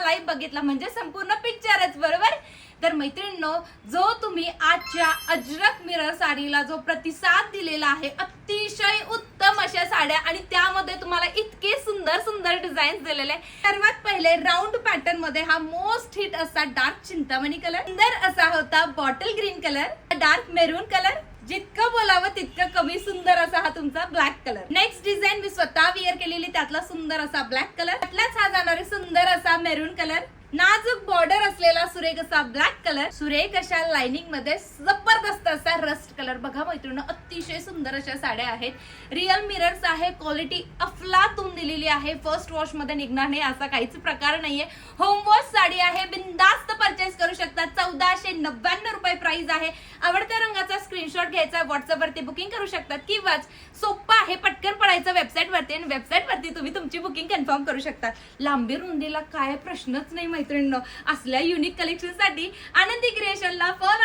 Live बघितला म्हणजे संपूर्ण पिक्चरच, बरोबर. तर मैत्रिणींनो, जो तुम्ही आजच्या अजरक मिरर साडीला जो प्रतिसाद दिलेला आहे, अतिशय उत्तम अशा साड्या आणि त्यामध्ये तुम्हाला इतके सुंदर सुंदर डिझाईन्स दिलेले. सर्वात पहिले राऊंड पॅटर्न मध्ये हा मोस्ट हिट असा डार्क चिंतामणी कलर, सुंदर असा होता bottle green colour, dark maroon colour, जितकं बोलावं तितकं कमी सुंदर असा हा तुमचा ब्लॅक कलर. नेक्स्ट डिझाईन मी स्वतः विअर केलेली, त्यातला सुंदर असा ब्लॅक कलर, त्यातलाच हा जाणारे सुंदर असा मेरून कलर, नाजूक बॉर्डर असलेला सुरेख असा ब्लॅक कलर, सुरेख अशा लाइनिंग मध्ये जबरदस्त असा रस्ट कलर. बघा मैत्रिणी, अतिशय सुंदर अशा साड्या आहेत. रिअल मिरर्स आहे, क्वालिटी अफलातून दिलेली आहे. फर्स्ट वॉश मध्ये निघणार नाही असा काहीच प्रकार नाहीये. होम वॉश साडी आहे, बिनधास्त परचेस करू शकता. 1499 रुपये प्राइस आहे. आवडत्या रंगाचा स्क्रीनशॉट घ्यायचा, व्हॉट्सअप वरती बुकिंग करू शकतात किंवा सोपं आहे, पटकन पडायचं वेबसाईट वरती आणि वेबसाईट वरती तुम्ही तुमची बुकिंग कन्फर्म करू शकता. लांबी रुंदीला काय प्रश्नच नाही मैत्रिणींनो. असल्या युनिक कलेक्शन साठी आनंदी क्रिएशनला फॉलो